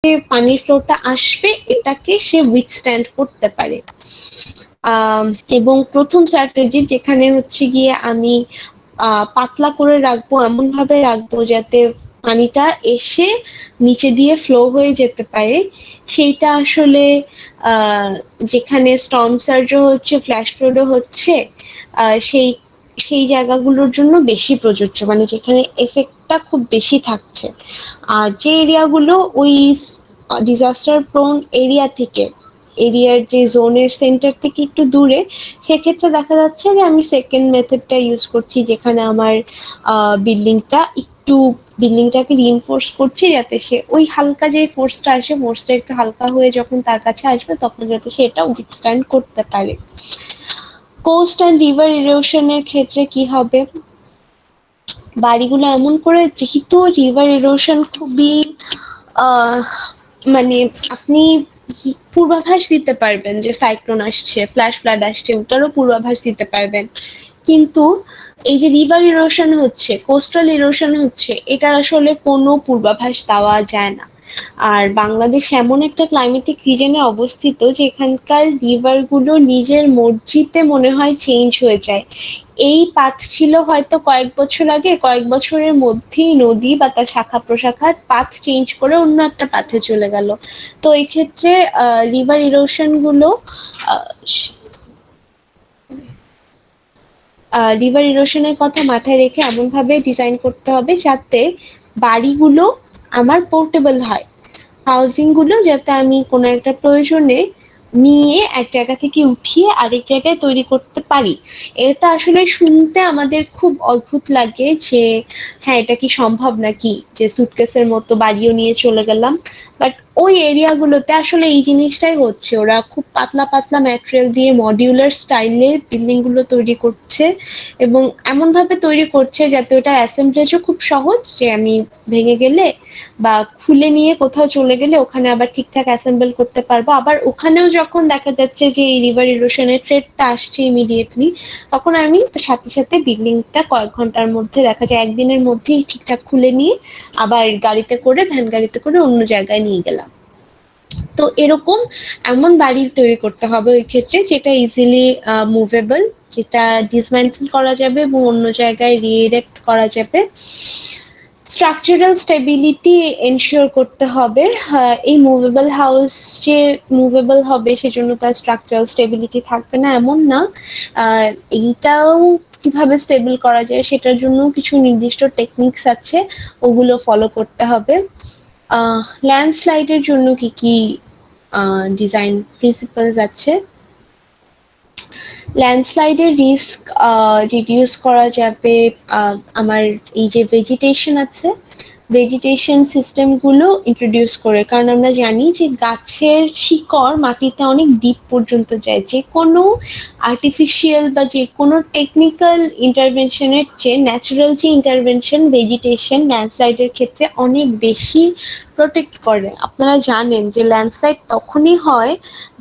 যে পানির ফ্লোটা আসবে এটাকে সে উইথস্ট্যান্ড করতে পারে। এবং প্রথম স্ট্র্যাটেজি যেখানে হচ্ছে গিয়ে আমি পাতলা করে রাখবো, এমন ভাবে রাখবো যাতে পানিটা এসে নিচে দিয়ে ফ্লো হয়ে যেতে পারে। সেইটা আসলে যেখানে স্টর্ম সার্জও হচ্ছে, ফ্ল্যাশ ফ্লোডও হচ্ছে, সেই সেই জায়গাগুলোর জন্য বেশি প্রযোজ্য, মানে যেখানে এফেক্টটা খুব বেশি থাকছে। আর যে এরিয়াগুলো ওই ডিজাস্টার প্রোন এরিয়ার যে জোনের সেন্টার থেকে একটু দূরে, সেক্ষেত্রে দেখা যাচ্ছে যে আমি সেকেন্ড মেথডটা ইউজ করছি, যেখানে আমার বিল্ডিংটাকে রিইনফোর্স করছি যাতে সে ওই হালকা যে ফোর্সটা আসে, ফোর্সটা একটু হালকা হয়ে যখন তার কাছে আসবে তখন যাতে সে এটা উইথস্ট্যান্ড করতে পারে। কোস্ট অ্যান্ড রিভার ইরোশনের ক্ষেত্রে কি হবে, বাড়িগুলো এমন করে, যেহেতু রিভার ইরোশন খুবই মানে আপনি পূর্বাভাস দিতে পারবেন যে সাইক্লোন আসছে, ফ্ল্যাশ ফ্লাড আসছে, ওটারও পূর্বাভাস দিতে পারবেন, কিন্তু এই যে রিভার ইরোশন হচ্ছে, কোস্টাল ইরোশন হচ্ছে, এটা আসলে কোনো পূর্বাভাস দেওয়া যায় না। আর বাংলাদেশ এমন একটা ক্লাইমেটিক রিজনে অবস্থিত যে এখানকার রিভার গুলো নিজের মর্জিতে মনে হয় চেঞ্জ হয়ে যায়। এই পাথ ছিল হয়তো কয়েক বছর আগে, কয়েক বছরের মধ্যেই নদী বা তার শাখা প্রশাখার পাথ চেঞ্জ করে অন্য একটা পাথে চলে গেল। তো এই ক্ষেত্রে রিভার ইরোশন গুলো রিভার ইরোশনের কথা মাথায় রেখে এমন ভাবে ডিজাইন করতে হবে যাতে বাড়িগুলো আমার পোর্টেবল হয়, হাউজিং গুলো যাতে আমি কোনো একটা প্রয়োজনে নিয়ে এক জায়গা থেকে উঠিয়ে আরেক জায়গায় তৈরি করতে পারি। এটা আসলে শুনতে আমাদের খুব অদ্ভুত লাগে যে হ্যাঁ, এটা কি সম্ভব নাকি যে সুটকেসের মতো বাড়িও নিয়ে চলে গেলাম, বাট ওই এরিয়াগুলোতে আসলে এই জিনিসটাই হচ্ছে, ওরা খুব পাতলা পাতলা ম্যাটেরিয়াল দিয়ে মডিউলার স্টাইলে বিল্ডিং গুলো তৈরি করছে, এবং এমন ভাবে তৈরি করছে যাতে ওটার অ্যাসেম্বলেজও খুব সহজ, যে আমি ভেঙে গেলে বা খুলে নিয়ে কোথাও চলে গেলে ওখানে আবার ঠিকঠাক অ্যাসেম্বল করতে পারবো। আবার ওখানেও যখন দেখা যাচ্ছে যে এই রিভার ইরোশনের থ্রেটটা আসছে ইমিডিয়েটলি, তখন আমি সাথে সাথে বিল্ডিংটা কয়েক ঘন্টার মধ্যে, দেখা যায় একদিনের মধ্যেই ঠিকঠাক খুলে নিয়ে আবার গাড়িতে করে, ভ্যান গাড়িতে করে অন্য জায়গায় নিয়ে গেলাম। তো এরকম এমন বাড়ি তৈরি করতে হবে ওই ক্ষেত্রে যেটা ইজিলি মুভেবল, যেটা ডিসম্যান্টেল করা যাবে এবং অন্য জায়গায় রিএরেক্ট করা যাবে। স্ট্রাকচারাল স্টেবিলিটি এনশিওর করতে হবে। এই মুভেবল হাউস যে মুভেবল হবে সেজন্য তার স্ট্রাকচারাল স্টেবিলিটি থাকবে না এমন না। এইটাও কিভাবে স্টেবল করা যায় সেটার জন্য কিছু নির্দিষ্ট টেকনিক্স আছে, ওগুলো ফলো করতে হবে। ল্যান্ডস্লাইডের জন্য কি কি ডিজাইন প্রিন্সিপালস আছে, ল্যান্ডস্লাইডের রিস্ক রিডিউস করা যাবে। আমার এই যে ভেজিটেশন আছে, ভেজিটেশন সিস্টেমগুলো ইন্ট্রোডিউস করে, কারণ আমরা জানি যে গাছের শিকড় মাটিতে অনেক ডিপ পর্যন্ত যায়, যে কোনো আর্টিফিশিয়াল বা যে কোনো টেকনিক্যাল ইন্টারভেনশনের চেয়ে ন্যাচারাল যে ইন্টারভেনশন ভেজিটেশন ল্যান্ডস্লাইডের ক্ষেত্রে অনেক বেশি প্রোটেক্ট করে। আপনারা জানেন যে ল্যান্ডস্লাইড তখনই হয়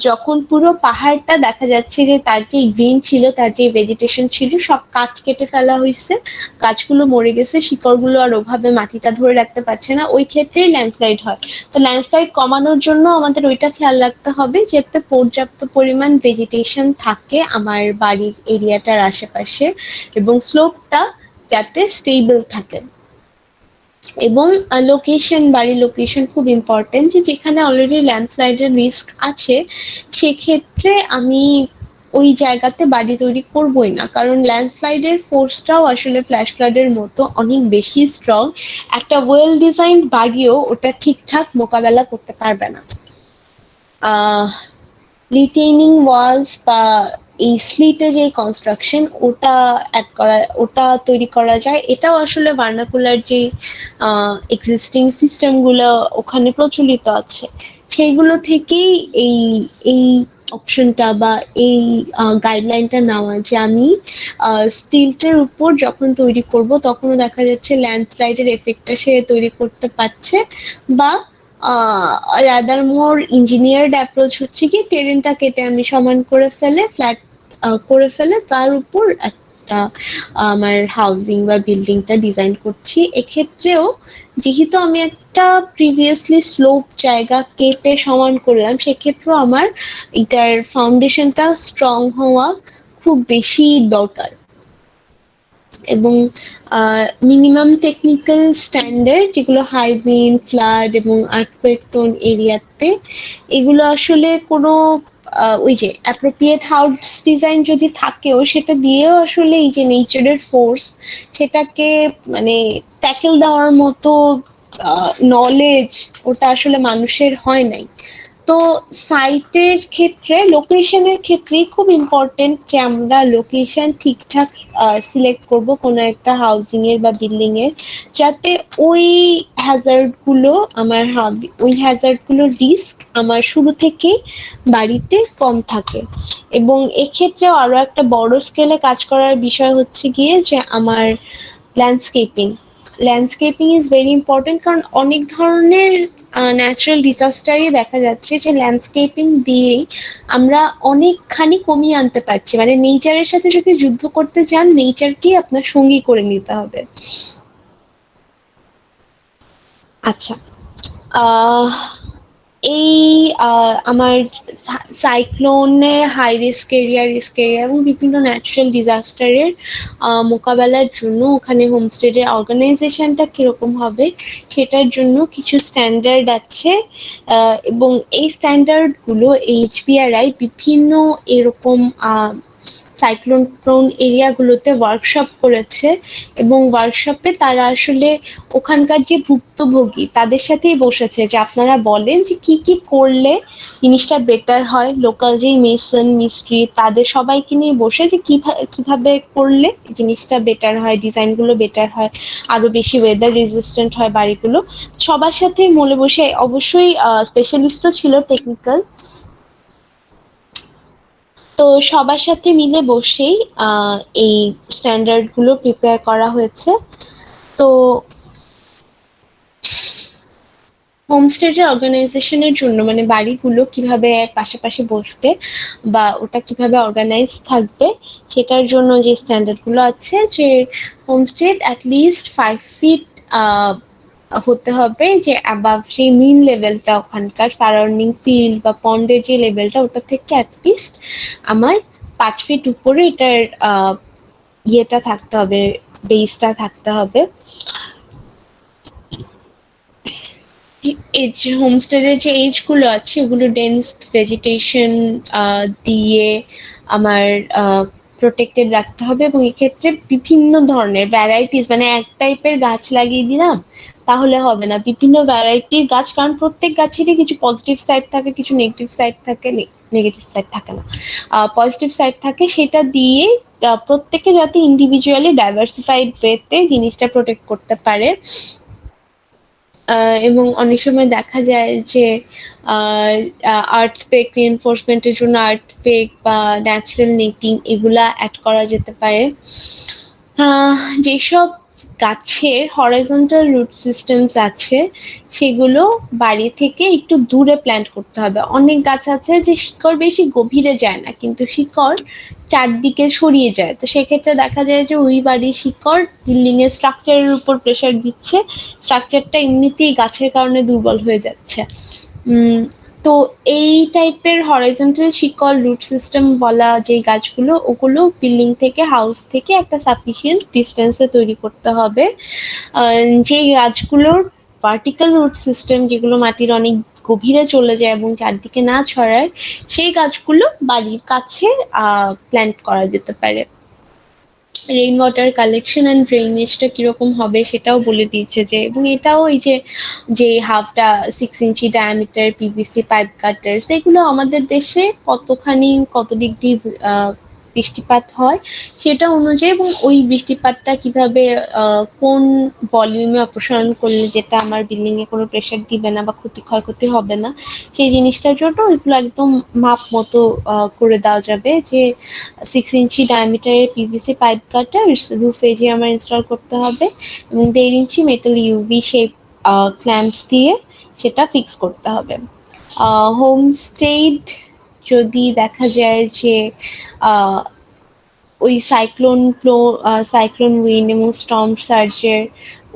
যখন পুরো পাহাড়টা দেখা যাচ্ছে যে তার যে গ্রিন ছিল, তার যে ভেজিটেশন ছিল সব কাঠ কেটে ফেলা হয়েছে, গাছগুলো মরে গেছে, শিকড়গুলো আর ওভাবে মাটিটা ধরে রাখতে পারছে না, ওই ক্ষেত্রেই ল্যান্ডস্লাইড হয়। তো ল্যান্ডস্লাইড কমানোর জন্য আমাদের ওইটা খেয়াল রাখতে হবে যাতে পর্যাপ্ত পরিমাণ ভেজিটেশন থাকে আমার বাড়ির এরিয়াটার আশেপাশে, এবং স্লোপটা যাতে স্টেবল থাকে। এবং বাড়ির লোকেশন খুব ইম্পর্টেন্ট, যে যেখানে অলরেডি ল্যান্ডস্লাইডের রিস্ক আছে সেক্ষেত্রে আমি ওই জায়গাতে বাড়ি তৈরি করবই না, কারণ ল্যান্ডস্লাইডের ফোর্সটাও আসলে ফ্ল্যাশ ফ্লাডের মতো অনেক বেশি স্ট্রং, একটা ওয়েল ডিজাইনড বাড়িও ওটা ঠিকঠাক মোকাবেলা করতে পারবে না। রিটেইনিং ওয়ালস বা এই স্লিটে যে কনস্ট্রাকশন ওটা তৈরি করা যায়, এটাও আসলে ভার্নাকুলার যে এক্সিস্টিং সিস্টেমগুলো ওখানে প্রচলিত আছে সেইগুলো থেকেই এই এই অপশনটা বা এই গাইডলাইনটা নেওয়া, যে আমি স্টিলটার উপর যখন তৈরি করব তখনও দেখা যাচ্ছে ল্যান্ডস্লাইডের এফেক্টটা সে তৈরি করতে পারছে, বা রাদার মোর ইঞ্জিনিয়ার্ড অ্যাপ্রোচ হচ্ছে কি টেরেনটা কেটে আমি সমান করে ফেলে ফ্ল্যাট করে ফেলে তার উপর একটা আমার হাউজিং বা বিল্ডিংটা ডিজাইন করছি। এক্ষেত্রেও যেহেতু আমি একটা প্রিভিয়াসলি স্লোপ জায়গা কেটে সমান করলাম, সেক্ষেত্রে আমার এটার ফাউন্ডেশনটা স্ট্রং হওয়া খুব বেশি দরকার। এবং মিনিমাম টেকনিক্যাল স্ট্যান্ডার্ড যেগুলো হাই উইন্ড, ফ্লাড এবং আর্থকুয়েক প্রোন এরিয়াতে, এগুলো আসলে কোনো ওই যে অ্যাপ্রোপ্রিয়েট হাউস ডিজাইন যদি থাকেও, সেটা দিয়েও আসলে এই যে নেচারের ফোর্স, সেটাকে মানে ট্যাকেল দেওয়ার মতো নলেজ ওটা আসলে মানুষের হয় নাই। তো সাইটের ক্ষেত্রে, লোকেশনের ক্ষেত্রে খুব ইম্পর্টেন্ট যে আমরা লোকেশন ঠিকঠাক সিলেক্ট করব কোনো একটা হাউজিং এর বা বিল্ডিং এর, যাতে ওই হ্যাজার্ড গুলো আমার ওই হ্যাজার্ড গুলোর রিস্ক আমার শুরু থেকেই বাড়িতে কম থাকে। এবং এক্ষেত্রে আরো একটা বড় স্কেলে কাজ করার বিষয় হচ্ছে গিয়ে যে আমার landscaping. Landscaping is very important, কারণ অনেক ধরনের ন্যাচারাল ডিজাস্টারই দেখা যাচ্ছে যে ল্যান্ডস্কেপিং দিয়েই আমরা অনেকখানি কমিয়ে আনতে পারছি। মানে নেচারের সাথে যদি যুদ্ধ করতে চান, নেচারকেই আপনার সঙ্গী করে নিতে হবে। আচ্ছা, আহ এই আমার সাইক্লোনের high risk area, risk area এবং বিভিন্ন ন্যাচারাল ডিজাস্টারের মোকাবেলার জন্য ওখানে হোমস্টের অর্গানাইজেশনটা কিরকম হবে, সেটার জন্য কিছু স্ট্যান্ডার্ড আছে। এবং এই স্ট্যান্ডার্ডগুলো এইচবিআরআই বিভিন্ন এরকম সাইক্লোন প্রোন এরিয়াগুলোতে ওয়ার্কশপ করেছে। এবং ওয়ার্কশপে তারা আসলে ওখানকার যে ভুক্তভোগী তাদের সাথেই বসেছে, যে আপনারা বলেন যে কি কি করলে জিনিসটা বেটার হয়। লোকাল যে মেসন মিস্ত্রি তাদের সবাইকে নিয়ে বসে যে কিভাবে করলে জিনিসটা বেটার হয়, ডিজাইনগুলো বেটার হয়, আরো বেশি ওয়েদার রেজিস্ট্যান্ট হয় বাড়িগুলো। সবার সাথে মলে বসে, অবশ্যই স্পেশালিস্টও ছিল টেকনিক্যাল, তো সবার সাথে মিলে বসেই এই স্ট্যান্ডার্ড গুলো প্রিপেয়ার করা হয়েছে। তো হোমস্টের অর্গানাইজেশনের জন্য, মানে বাড়িগুলো কিভাবে পাশাপাশি বসবে বা ওটা কিভাবে অর্গানাইজ থাকবে, সেটার জন্য যে স্ট্যান্ডার্ড গুলো আছে, যে হোমস্টে অ্যাটলিস্ট 5 ফিট হতে হবে, যে অ্যাবাভ যে মিন লেভেলটা ওখানকার সারাউন্ডিং ফিল্ড বা পন্ডের যে লেভেলটা, ওটা থেকে অ্যাটলিস্ট আমার 5 ফিট উপরে এটার ইয়েটা থাকতে হবে, বেসটা থাকতে হবে। এই যে হোমস্টের যে এজ গুলো আছে, ওগুলো ডেন্স ভেজিটেশন দিয়ে আমার প্রোটেক্টেড রাখতে হবে। এবং এক্ষেত্রে বিভিন্ন ধরনের ভ্যারাইটিস, মানে এক টাইপের গাছ লাগিয়ে দিলাম তাহলে হবে না, বিভিন্ন ভ্যারাইটির গাছ, কারণ প্রত্যেক গাছেরই কিছু পজিটিভ সাইড থাকে, কিছু নেগেটিভ সাইড থাকে। নেগেটিভ সাইড থাকে না, পজিটিভ সাইড থাকে, সেটা দিয়ে প্রত্যেকে যাতে ইন্ডিভিজুয়ালি ডাইভার্সিফাইড ওয়েতে জিনিসটা প্রোটেক্ট করতে পারে। এবং অনেক সময় দেখা যায় যে আর্থকুয়েক রিইনফোর্সমেন্টের জন্য আর্থকুয়েক বা ন্যাচারাল নেটিং এগুলা অ্যাড করা যেতে পারে। যেসব গাছের হরাইজন্টাল রুট সিস্টেমস আছে, সেগুলো বাড়ি থেকে একটু দূরে প্ল্যান্ট করতে হবে। অনেক গাছ আছে যে শিকড় বেশি গভীরে যায় না, কিন্তু শিকড় চারদিকে ছড়িয়ে যায়, তো সেক্ষেত্রে দেখা যায় যে ওই বাড়ির শিকড় বিল্ডিং এর স্ট্রাকচারের উপর প্রেসার দিচ্ছে, স্ট্রাকচারটা এমনিতেই গাছের কারণে দুর্বল হয়ে যাচ্ছে। তো এই টাইপের হরাইজন্টাল শিকড় রুট সিস্টেম বলা যে গাছগুলো, ওগুলো বিল্ডিং থেকে, হাউস থেকে একটা সাফিসিয়েন্ট ডিস্টেন্সে তৈরি করতে হবে। যে গাছগুলোর ভার্টিক্যাল রুট সিস্টেম, যেগুলো মাটির অনেক গভীরে চলে যায় এবং চারদিকে না ছড়ায়, সেই গাছগুলো বাড়ির কাছে প্ল্যান্ট করা যেতে পারে। রেইন ওয়াটার কালেকশন অ্যান্ড ড্রেনেজটা কিরকম হবে সেটাও বলে দিয়েছে, যে এবং এটাও এই যে যে হাফটা 6 ইঞ্চি ডায়ামিটার পিভিসি পাইপ কাটার, সেগুলো আমাদের দেশে কতখানি কত ডিগ্রি বৃষ্টিপাত হয় সেটা অনুযায়ী, এবং ওই বৃষ্টিপাতটা কিভাবে কোন ভলিউমে অপসারণ করলে যেটা আমার বিল্ডিং এ কোনো প্রেসার দিবে না বা ক্ষয়ক্ষতি হবে না, সেই জিনিসটার জন্য ওইগুলো একদম মাপ মতো করে দেওয়া যাবে। যে 6 ইঞ্চি ডায়ামিটারের পিভিসি পাইপ কাটার রুফে যে আমার ইনস্টল করতে হবে, এবং 1.5 ইঞ্চি মেটাল ইউভি শেপ ক্ল্যাম্পস দিয়ে সেটা ফিক্স করতে হবে। হোমস্টেড যদি দেখা যায় যে ওই সাইক্লোন উইন্ড এবং স্টর্ম সার্জের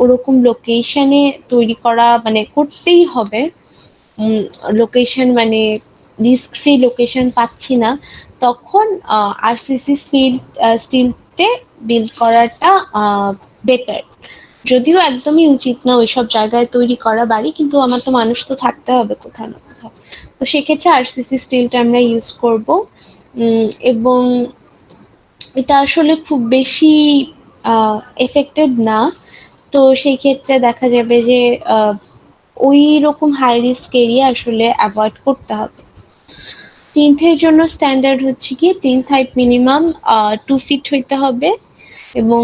ওরকম লোকেশনে তৈরি করা মানে করতেই হবে, লোকেশন মানে রিস্ক ফ্রি লোকেশন পাচ্ছি না, তখন আরসিসি স্টিলতে বিল্ড করাটা বেটার। যদিও একদমই উচিত না ওইসব জায়গায় তৈরি করা বাড়ি, কিন্তু আমার তো মানুষ তো থাকতে হবে কোথাও না কোথাও, তো সেক্ষেত্রে আরসিসি স্টিলটা আমরা ইউজ করব। এবং এটা আসলে খুব বেশি এফেক্টেড না, তো সেই ক্ষেত্রে দেখা যাবে যে ওই রকম হাই রিস্ক এরিয়া আসলে অ্যাভয়েড করতে হবে। প্লিন্থের জন্য স্ট্যান্ডার্ড হচ্ছে কি প্লিন্থ হাইট মিনিমাম 2 ফিট হইতে হবে, এবং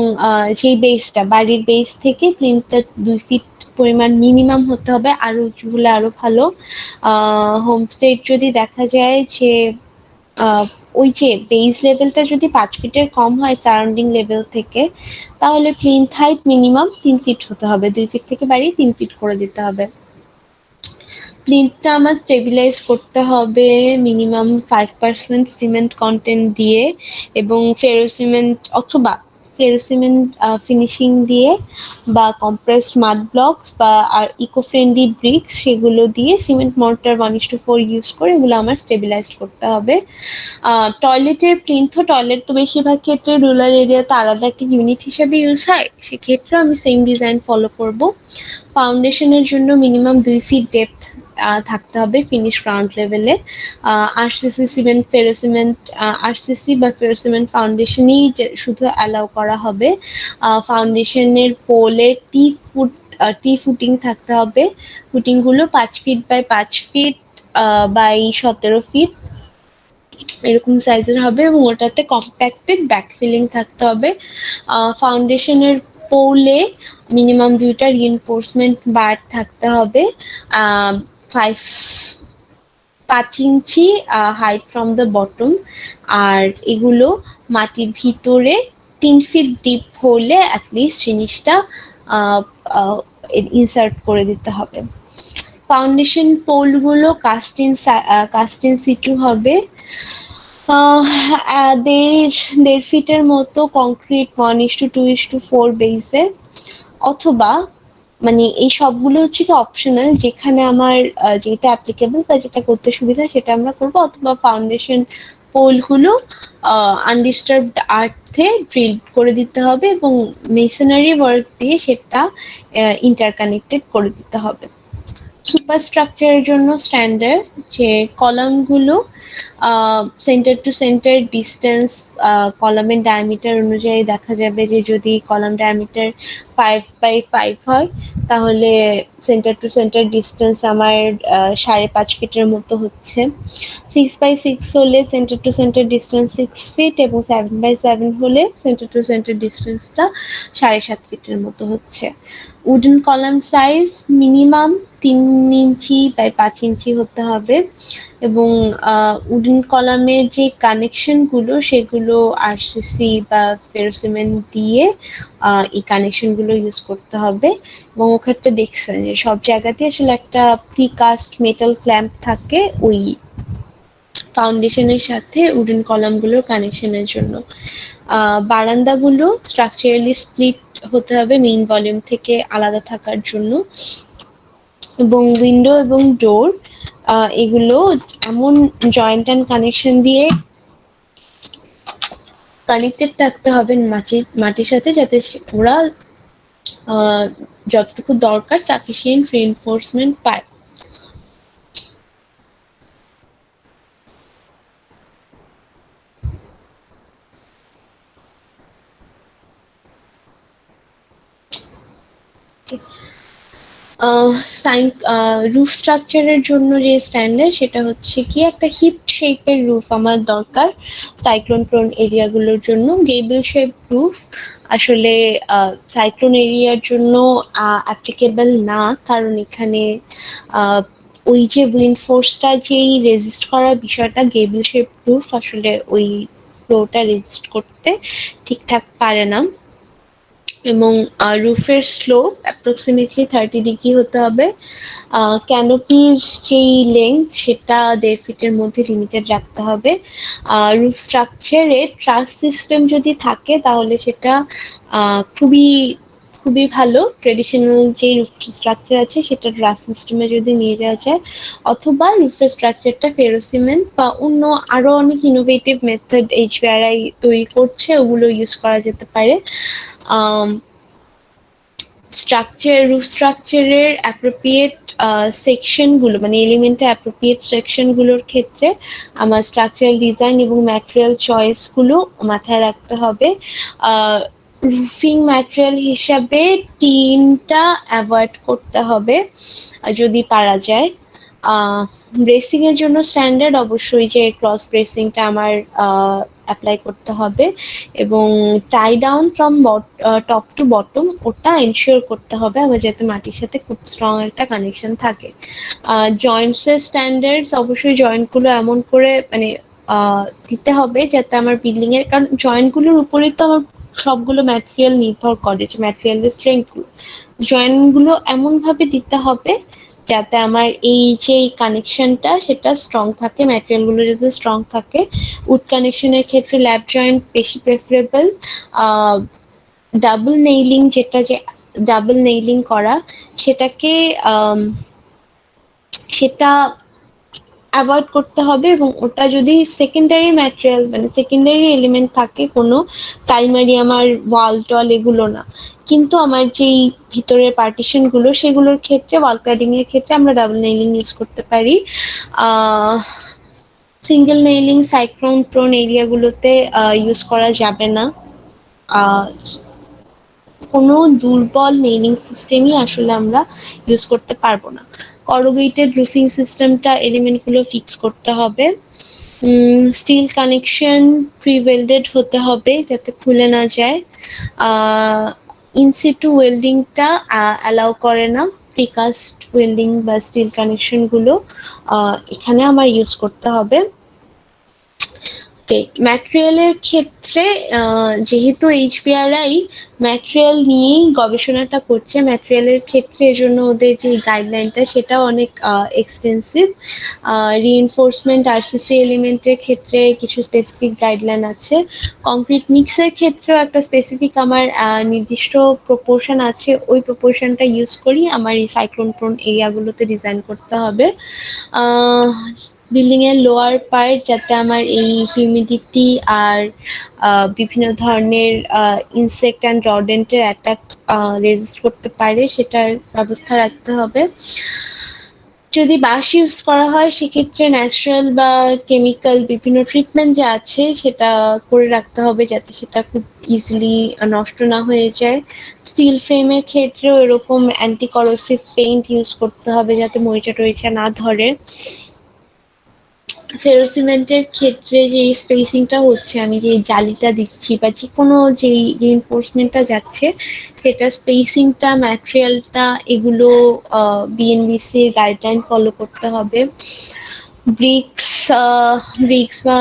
সেই বেসটা বাড়ির বেস থেকে প্লিন্থটা 2 ফিট পরিমাণ মিনিমাম হতে হবে, আরো উঁচু হলে আরো ভালো। হোমস্টে যদি দেখা যায় যে আহ, ওই যে বেস লেভেলটা যদি 5 ফিটের কম হয় সারাউন্ডিং লেভেল থেকে, তাহলে প্লিন্থ হাইট মিনিমাম 3 ফিট হতে হবে, 2 ফিট থেকে বাড়িয়ে 3 ফিট করে দিতে হবে। প্লিন্থটা আমার স্টেবিলাইজ করতে হবে মিনিমাম 5% সিমেন্ট কন্টেন্ট দিয়ে, এবং ফেরোসিমেন্ট অথবা ফেরোসিমেন্ট ফিনিশিং দিয়ে, বা কম্প্রেসড মাড ব্লকস বা আর ইকো ফ্রেন্ডলি ব্রিক্স সেগুলো দিয়ে সিমেন্ট মর্টার 1:4 ইউজ করে এগুলো আমার স্টেবিলাইজড করতে হবে। টয়লেটের প্লিন্থ টয়লেট তো বেশিরভাগ ক্ষেত্রে রুরাল এরিয়াতে আলাদা একটা ইউনিট হিসেবে ইউজ হয়, সেক্ষেত্রে আমি সেম ডিজাইন ফলো করব। ফাউন্ডেশনের জন্য মিনিমাম 2 ফিট ডেপথ থাকতে হবে ফিনিশ গ্রাউন্ড লেভেলে। আরসিসি সিমেন্ট ফেরোসিমেন্ট আরসিসি বা ফেরোসিমেন্ট ফাউন্ডেশনই শুধু অ্যালাউ করা হবে। ফাউন্ডেশনের পোলে টি ফুটিং থাকতে হবে, ফুটিংগুলো 5 feet by 5 feet by 17 feet এরকম সাইজের হবে, এবং ওটাতে কম্প্যাক্টেড ব্যাকফিলিং থাকতে হবে। ফাউন্ডেশনের পোলে মিনিমাম 2টা রিইনফোর্সমেন্ট বার থাকতে হবে, 5 ইঞ্চি হাইট ফ্রম দ্য বটম, আর এগুলো মাটির ভিতরে 3 ফিট ডিপ হলে অ্যাটলিস্ট জিনিসটা ইনসার্ট করে দিতে হবে। ফাউন্ডেশন পোলগুলো কাস্ট ইন সিটু হবে। 1.5 ফিটের মতো কংক্রিট 1:2:4 বেসে, অথবা মানে এই সবগুলো হচ্ছে কি অপশনাল, যেখানে আমার যেটা অ্যাপ্লিকেবল বা যেটা করতে সুবিধা সেটা আমরা করব, অথবা ফাউন্ডেশন পোলগুলো আনডিস্টার্বড আর্থে ড্রিল করে দিতে হবে এবং মেসনারি ওয়ার্ক দিয়ে সেটা ইন্টারকানেক্টেড করে দিতে হবে। সুপার স্ট্রাকচারের জন্য স্ট্যান্ডার্ড যে কলামগুলো সেন্টার টু সেন্টার ডিস্টেন্স, কলামের ডায়ামিটার অনুযায়ী দেখা যাবে যে যদি কলাম ডায়ামিটার 5x5 হয়, তাহলে সেন্টার টু সেন্টার ডিস্টেন্স আমার 5.5 ফিটের মতো হচ্ছে। 6x6 হলে centre to centre distance 6 feet, এবং 7x7 হলে সেন্টার টু সেন্টার ডিস্টেন্সটা 7.5 ফিটের মতো হচ্ছে। Wooden column size minimum 3 inch by 5 inch হতে হবে, এবং উডেন কলামের যে কানেকশনগুলো সেগুলো আরসিসি বা ফেরোসিমেন্ট দিয়ে এই কানেকশনগুলো ইউজ করতে হবে। এবং ওখানটা দেখছেন যে সব জায়গাতে আসলে একটা প্রিকাস্ট মেটাল ক্ল্যাম্প থাকে ওই ফাউন্ডেশনের সাথে উডেন কলামগুলোর কানেকশনের জন্য। বারান্দাগুলো স্ট্রাকচারালি স্প্লিট হতে হবে মেইন ভলিউম থেকে আলাদা থাকার জন্য, এবং উইন্ডো এবং ডোর এগুলো এমন জয়েন্ট অ্যান্ড কানেকশন দিয়ে কানেক্টেড থাকতে হবে মাটির সাথে, যাতে ওরা যতটুকু দরকার সাফিসিয়েন্ট রিইনফোর্সমেন্ট পায়। রুফ স্ট্রাকচারের জন্য যে স্ট্যান্ডার্ড সেটা হচ্ছে কি একটা হিপ শেপের রুফ আমার দরকার সাইক্লোন প্রোন এরিয়াগুলোর জন্য। গেবল শেপ রুফ আসলে সাইক্লোন এরিয়ার জন্য অ্যাপ্লিকেবল না, কারণ এখানে ওই যে উইন্ড ফোর্সটা যেই রেজিস্ট করার বিষয়টা গেবল শেপ রুফ আসলে ওই ফ্লোটা রেজিস্ট করতে ঠিকঠাক পারে না। এবং রুফের স্লোপ অ্যাপ্রক্সিমেটলি 30 ডিগ্রি হতে হবে। ক্যানোপির যেই লেন্থ সেটা 1.5 ফিটের মধ্যে লিমিটেড রাখতে হবে। রুফ স্ট্রাকচারে ট্রাস সিস্টেম যদি থাকে তাহলে সেটা খুবই খুবই ভালো। ট্রেডিশনাল যে রুফ স্ট্রাকচার আছে সেটা ট্রাস সিস্টেমে যদি নিয়ে যাওয়া যায়, অথবা রুফের স্ট্রাকচারটা ফেরোসিমেন্ট বা অন্য আরো অনেক ইনোভেটিভ মেথড এইচবিআরআই তৈরি করছে, ওগুলো ইউজ করা যেতে পারে। রুফ স্ট্রাকচারের অ্যাপ্রোপ্রিয়েট সেকশনগুলো, মানে এলিমেন্টের অ্যাপ্রোপ্রিয়েট সেকশনগুলোর ক্ষেত্রে আমার স্ট্রাকচারাল ডিজাইন এবং ম্যাটেরিয়াল চয়েসগুলো মাথায় রাখতে হবে। রুফিং ম্যাটেরিয়াল হিসাবে টিনটা অ্যাভয়েড করতে হবে যদি পারা যায়। ব্রেসিং এর জন্য স্ট্যান্ডার্ড অবশ্যই যে ক্রস ব্রেসিংটা আমার অ্যাপ্লাই করতে হবে, এবং tie down from top to bottom ওটা এনশিওর করতে হবে আমার, যাতে মাটির সাথে খুব স্ট্রং একটা কানেকশন থাকে। জয়েন্টস এর স্ট্যান্ডার্ডস অবশ্যই জয়েন্টগুলো এমন করে মানে দিতে হবে যাতে আমার বিল্ডিং এর, কারণ জয়েন্টগুলোর উপরেই তো আমার সবগুলো ম্যাটেরিয়াল নির্ভর করে, যে ম্যাটেরিয়ালের স্ট্রেংথগুলো, জয়েন্টগুলো এমন ভাবে দিতে হবে যাতে আমার এই যে কানেকশনটা সেটা স্ট্রং থাকে, ম্যাটেরিয়ালগুলো যাতে স্ট্রং থাকে। উড কানেকশনের ক্ষেত্রে ল্যাব জয়েন্ট বেশি প্রেফারেবল। ডাবল নেইলিং, যেটা যে ডাবল নেইলিং করা, সেটাকে সেটা অ্যাভয়েড করতে হবে, এবং ওটা যদি সেকেন্ডারি ম্যাটেরিয়াল মানে সেকেন্ডারি এলিমেন্ট থাকে কোনো, প্রাইমারি আমার ওয়াল টল এগুলো না, কিন্তু আমার যেই ভিতরের পার্টিশন গুলো সেগুলোর ক্ষেত্রে ওয়াল ক্লাডিং এর ক্ষেত্রে আমরা ডাবল নেইলিং ইউজ করতে পারি। Single nailing cyclone prone এরিয়াগুলোতে use করা যাবে না। কোনো দুর্বল নেইলিং সিস্টেমই আসলে আমরা ইউজ করতে পারবো না। করুগেটেড রুফিং সিস্টেমটা এলিমেন্টগুলো ফিক্স করতে হবে। স্টিল কানেকশন প্রি ওয়েল্ডেড হতে হবে যাতে খুলে না যায়। ইনসিটু ওয়েল্ডিংটা অ্যালাউ করে না, প্রিকাস্ট ওয়েল্ডিং বা স্টিল কানেকশনগুলো এখানে আমার ইউজ করতে হবে। ম্যাটেরিয়ালের ক্ষেত্রে যেহেতু এইচবিআরআই ম্যাটেরিয়াল নিয়েই গবেষণাটা করছে, ম্যাটেরিয়ালের ক্ষেত্রে এজন্য ওদের যে গাইডলাইনটা সেটাও অনেক এক্সটেন্সিভ। রিইনফোর্সমেন্ট আরসিসি এলিমেন্টের ক্ষেত্রে কিছু স্পেসিফিক গাইডলাইন আছে। কংক্রিট মিক্সের ক্ষেত্রেও একটা স্পেসিফিক আমার নির্দিষ্ট প্রপোর্শন আছে, ওই প্রপোর্শনটা ইউজ করি আমার এই সাইক্লোন প্রোন এরিয়াগুলোতে ডিজাইন করতে হবে। বিল্ডিং এর লোয়ার পার্ট যাতে আমার এই হিউমিডিটি আর বিভিন্ন ধরনের ইনসেক্ট অ্যান্ড রডেন্টের অ্যাটাক রেজিস্ট করতে পারে সেটার ব্যবস্থা রাখতে হবে। যদি বাঁশ ইউজ করা হয় সেক্ষেত্রে ন্যাচারাল বা কেমিক্যাল বিভিন্ন ট্রিটমেন্ট যা আছে সেটা করে রাখতে হবে যাতে সেটা খুব ইজিলি নষ্ট না হয়ে যায়। স্টিল ফ্রেমের ক্ষেত্রেও এরকম অ্যান্টি করোসিভ পেইন্ট ইউজ করতে হবে যাতে মরিচা টরিচা না ধরে। ফেরোসিমেন্টের ক্ষেত্রে যে স্পেসিংটা হচ্ছে, আমি যে জালিটা দিচ্ছি বা যে কোনো যে রিইনফোর্সমেন্টটা যাচ্ছে সেটা স্পেসিংটা ম্যাটেরিয়ালটা এগুলো বিএনবিসির গাইডলাইন ফলো করতে হবে। ব্রিক্স বা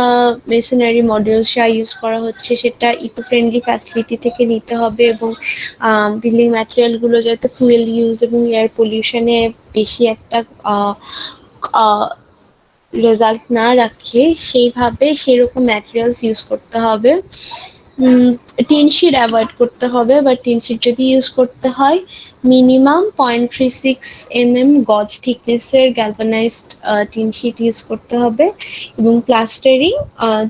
মেশিনারি মডিউলস যা ইউজ করা হচ্ছে সেটা ইকো ফ্রেন্ডলি ফ্যাসিলিটি থেকে নিতে হবে, এবং বিল্ডিং ম্যাটেরিয়ালগুলো যাতে ফুয়েল ইউজ এবং এয়ার পলিউশনে বেশি একটা রেজাল্ট না রাখে সেইভাবে সেরকম ম্যাটেরিয়ালস ইউজ করতে হবে। টিন শিট অ্যাভয়েড করতে হবে, বা টিন শিট যদি ইউজ করতে হয় মিনিমাম 0.36 গজ থিকনেসের গ্যালভানাইজড টিন শিট ইউজ করতে হবে, এবং প্লাস্টারিং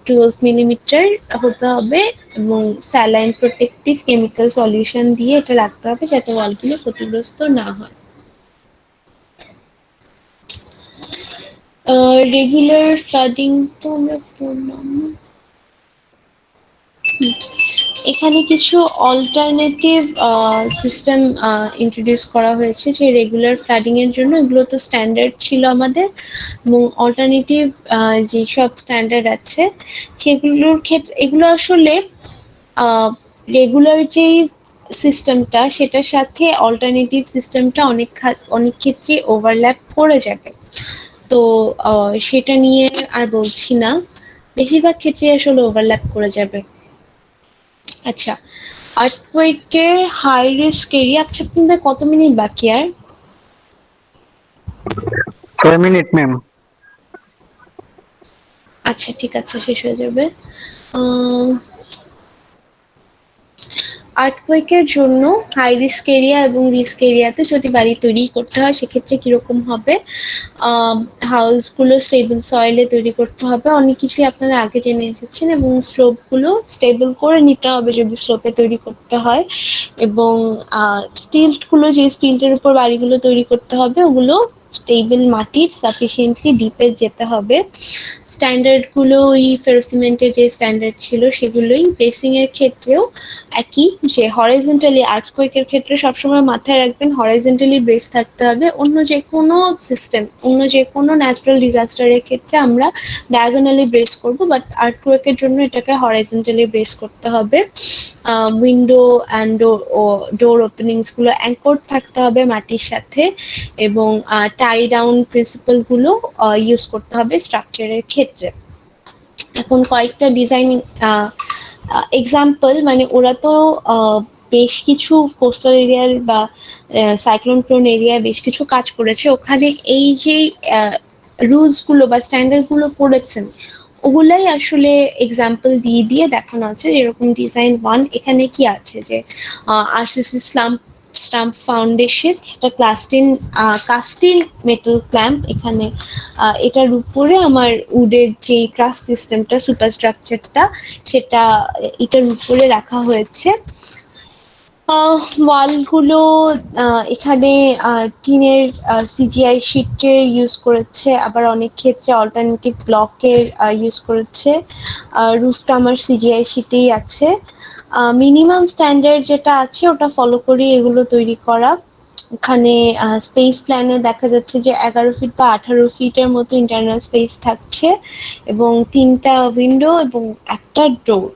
12 মিলিমিটার হতে হবে, এবং স্যালাইন প্রোটেক্টিভ কেমিক্যাল সলিউশন দিয়ে এটা রাখতে হবে যাতে ওয়ালগুলো ক্ষতিগ্রস্ত না হয়। রেগুলার ফ্লাডিং তো আমরা পড়লাম। এখানে কিছু অল্টারনেটিভ সিস্টেম ইন্ট্রোডিউস করা হয়েছে যে রেগুলার ফ্লাডিং এর জন্য, এগুলো তো স্ট্যান্ডার্ড ছিল আমাদের, এবং অল্টারনেটিভ যেসব স্ট্যান্ডার্ড আছে সেগুলোর ক্ষেত্রে এগুলো আসলে রেগুলার যেই সিস্টেমটা সেটার সাথে অল্টারনেটিভ সিস্টেমটা অনেক ক্ষেত্রে ওভারল্যাপ করে যাবে, তো সেটা নিয়ে আর বলছি না, বেশিরভাগ ক্ষেত্রে আসলে ওভারল্যাপ করে যাবে। আচ্ছা, আর্থকুয়েকের হাই রিস্ক এরিয়া। আচ্ছা, আপনাদের কত মিনিট বাকি আর? 6 মিনিট ম্যাম। আচ্ছা ঠিক আছে, শেষ হয়ে যাবে। আর্থকুয়েকের জন্য হাই রিস্ক এরিয়া এবং রিস্ক এরিয়াতে যদি বাড়ি তৈরি করতে হয় সেক্ষেত্রে কিরকম হবে, হাউসগুলো স্টেবল সয়েলে তৈরি করতে হবে, অনেক কিছুই আপনারা আগে জেনে এসেছেন, এবং স্লোপগুলো স্টেবল করে নিতে হবে যদি স্লোপে তৈরি করতে হয়, এবং স্টিল্টগুলো, যে স্টিল্টের উপর বাড়িগুলো তৈরি করতে হবে ওগুলো স্টেবল মাটির সাফিসিয়েন্টলি ডিপে যেতে হবে। স্ট্যান্ডার্ডগুলো ওই ফেরোসিমেন্টের যে স্ট্যান্ডার্ড ছিল সেগুলোই। বেসিং এর ক্ষেত্রেও একই, যে হরাইজন্টালি আর্থকুয়েকের ক্ষেত্রে সবসময় মাথায় রাখবেন হরাইজন্টালি ব্রেস থাকতে হবে। অন্য যে কোনো সিস্টেম, অন্য যে কোনো ন্যাচারাল ডিজাস্টারের ক্ষেত্রে আমরা ডায়াগোনালি ব্রেস করব, বাট আর্থকুয়েকের জন্য এটাকে হরাইজন্টালি ব্রেস করতে হবে। উইন্ডো অ্যান্ড ডোর ওপেনিংস গুলো অ্যাঙ্কর্ড থাকতে হবে মাটির সাথে, এবং টাই ডাউন প্রিন্সিপাল গুলো ইউজ করতে হবে স্ট্রাকচারের ক্ষেত্রে। এখন কয়েকটা ডিজাইন এক্সাম্পল, মানে ওরা তো বেশ কিছু কোস্টাল এরিয়ার বা সাইক্লোন প্রোন এরিয়ায় বেশ কিছু কাজ করেছে, ওখানে এই যে রুলস গুলো বা স্ট্যান্ডার্ড গুলো করেছেন ওগুলাই আসলে এক্সাম্পল দিয়ে দিয়ে দেখানো আছে। যেরকম ডিজাইন 1 এখানে কি আছে, যে আরসিসি স্টাম্প ফাউন্ডেশন, সেটা কাস্টিন মেটাল ক্ল্যাম্প, এখানে এটার উপরে আমার উডের যে ট্রাস সিস্টেমটা, সুপার স্ট্রাকচারটা, সেটা এটার উপরে রাখা হয়েছে। ওয়ালগুলো এখানে টিনের সিজিআই শিটের ইউজ করেছে, আবার অনেক ক্ষেত্রে অল্টারনেটিভ ব্লকের ইউজ করেছে। রুফটা আমার সিজিআই শিটেই আছে। মিনিমাম স্ট্যান্ডার্ড যেটা আছে ওটা ফলো করে এগুলো তৈরি করা। এখানে স্পেস প্ল্যানে দেখা যাচ্ছে যে 11 ফিট বা 18 ফিটের মতো ইন্টারনাল স্পেস থাকছে, এবং 3টা উইন্ডো এবং একটা ডোর,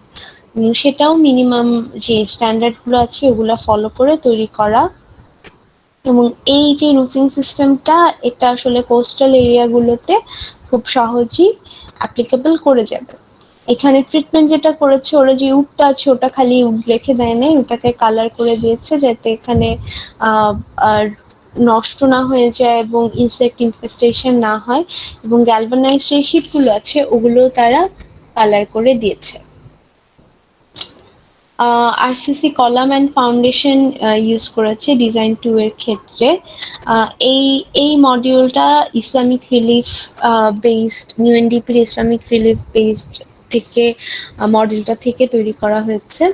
সেটাও মিনিমাম যে স্ট্যান্ডার্ড গুলো আছে ওগুলো ফলো করে তৈরি করা। এবং এই যে রুফিং সিস্টেমটা, এটা আসলে কোস্টাল এরিয়াগুলোতে খুব সহজেই অ্যাপ্লিকেবল করে যাবে। এখানে ট্রিটমেন্ট যেটা করেছে, ওরা যে উডটা আছে ওটা খালি উড রেখে দেয় নাই, ওটাকে কালার করে দিয়েছে যাতে এখানে আর নষ্ট না হয়ে যায় এবং ইনসেক্ট ইনফেস্টেশন না হয়, এবং গ্যালভানাইজ যে শিটগুলো আছে ওগুলো তারা কালার করে দিয়েছে। RCC column and foundation use করেছে ডিজাইন 2 এর ক্ষেত্রে। এই এই মডিউলটা ইসলামিক রিলিফ বেসড, ইউএনডিপির ইসলামিক রিলিফ বেসড থেকে মডেলটা থেকে তৈরি করা হয়েছে।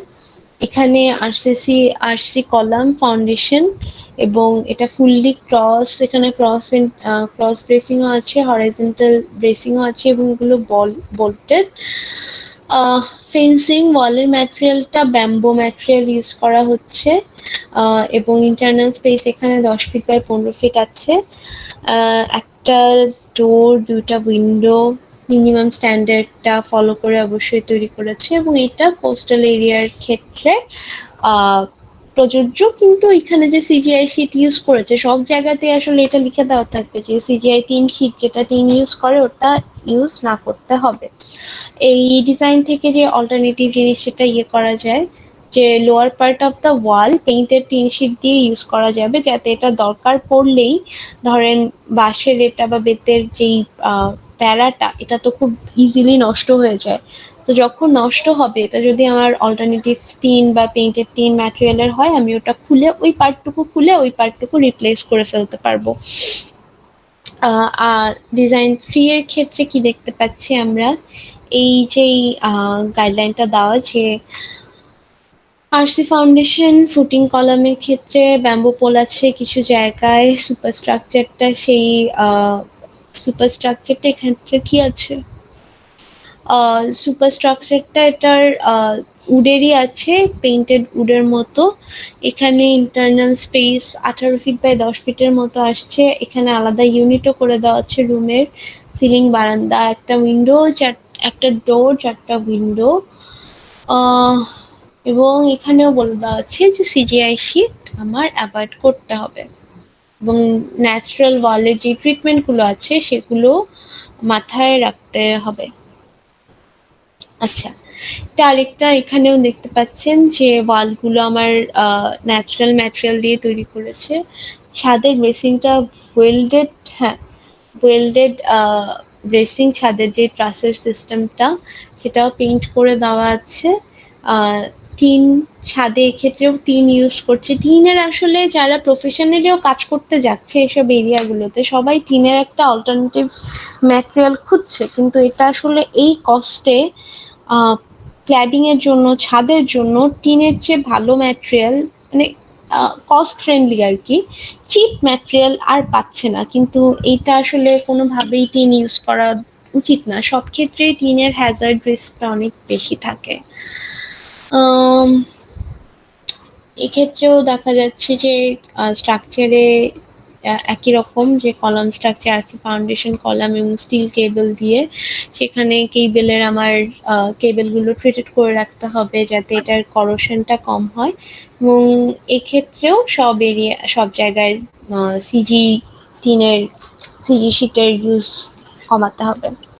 এখানে আরসি কলাম ফাউন্ডেশন, এবং এটা ফুললি ক্রস, এখানে ক্রস ব্রেসিংও আছে, হরাইজন্টাল ব্রেসিংও আছে, এবং এগুলো বোল্টেড। ফেন্সিং ওয়ালের ম্যাটেরিয়ালটা ব্যাম্বো ম্যাটেরিয়াল ইউজ করা হচ্ছে, এবং ইন্টারনাল স্পেস এখানে 10 ফিট বাই 15 ফিট আছে। একটা ডোর, 2টা উইন্ডো মিনিমাম স্ট্যান্ডার্ডটা ফলো করে অবশ্যই তৈরি করেছে, এবং এটা কোস্টাল এরিয়ার ক্ষেত্রে প্রযোজ্য। কিন্তু এখানে যে সিজিআই শিট ইউজ করেছে সব জায়গাতে আসলে এটা লিখে দেওয়া থাকবে যে সিজিআই টিন শিট যেটা টিন ইউজ করে ওটা ইউজ না করতে হবে। এই ডিজাইন থেকে যে অল্টারনেটিভ জিনিস সেটা করা যায়, যে lower part of the wall painted tin sheet দিয়ে ইউজ করা যাবে, যাতে এটা দরকার পড়লেই, ধরেন বাঁশের এটা বা বেতের যেই প্যারাটা, এটা তো খুব ইজিলি নষ্ট হয়ে যায়, তো যখন নষ্ট হবে এটা যদি আমার অল্টারনেটিভ টিন বা পেইন্টেড টিন ম্যাটেরিয়ালের হয়, আমি ওটা খুলে ওই পার্টটুকু রিপ্লেস করে ফেলতে পারবো। ডিজাইন 3 এর ক্ষেত্রে কি দেখতে পাচ্ছি আমরা, এই যেই গাইডলাইনটা দেওয়া, যে আরসি ফাউন্ডেশন ফুটিং কলামের ক্ষেত্রে ব্যাম্বো পোল আছে কিছু জায়গায়, সুপারস্ট্রাকচারটা এক্ষেত্রে কি আছে, সুপারস্ট্রাকচারটা এটার উডেরই আছে, পেইন্টেড উডের মতো। এখানে ইন্টারনাল স্পেস 18 ফিট বাই 10 ফিটের মতো আসছে, এখানে আলাদা ইউনিটও করে দেওয়া হচ্ছে রুমের, সিলিং, বারান্দা, একটা উইন্ডো, একটা ডোর, 4টা উইন্ডো, এবং এখানেও বলে দেওয়া আছে যে সিজিআই শিট আমার অ্যাভয়েড করতে হবে, এবং ন্যাচারাল ওয়ালের যে ট্রিটমেন্টগুলো আছে সেগুলো মাথায় রাখতে হবে। আচ্ছা, এটা আরেকটা, এখানেও দেখতে পাচ্ছেন যে ওয়ালগুলো আমার ন্যাচারাল ম্যাটেরিয়াল দিয়ে তৈরি করেছে। ছাদের ব্রেসিংটা ওয়েল্ডেড, হ্যাঁ ওয়েল্ডেড ব্রেসিং, ছাদের যে ট্রাসের সিস্টেমটা সেটাও পেইন্ট করে দেওয়া আছে। টিন ছাদে এক্ষেত্রেও টিন ইউজ করছে। টিনের আসলে যারা প্রফেশনালিও কাজ করতে যাচ্ছে এসব এরিয়াগুলোতে সবাই টিনের একটা অল্টারনেটিভ ম্যাটেরিয়াল খুঁজছে, কিন্তু এটা আসলে এই কস্টে ক্ল্যাডিং এর জন্য, ছাদের জন্য টিনের চেয়ে ভালো ম্যাটেরিয়াল, মানে কস্ট ফ্রেন্ডলি আর কি, চিপ ম্যাটেরিয়াল আর পাচ্ছে না। কিন্তু এটা আসলে কোনোভাবেই টিন ইউজ করা উচিত না, সব ক্ষেত্রেই টিনের হ্যাজার্ড রিস্কটা অনেক বেশি থাকে। এক্ষেত্রেও দেখা যাচ্ছে যে স্ট্রাকচারে একই রকম, যে কলাম স্ট্রাকচার আছে, ফাউন্ডেশন কলাম এবং স্টিল কেবল দিয়ে, সেখানে কেবলের আমার কেবলগুলো ট্রিটেড করে রাখতে হবে যাতে এটার করোশনটা কম হয়। এবং এক্ষেত্রেও সব জায়গায় সিজি টিনের সিজি শিটের ইউজ কমাতে হবে।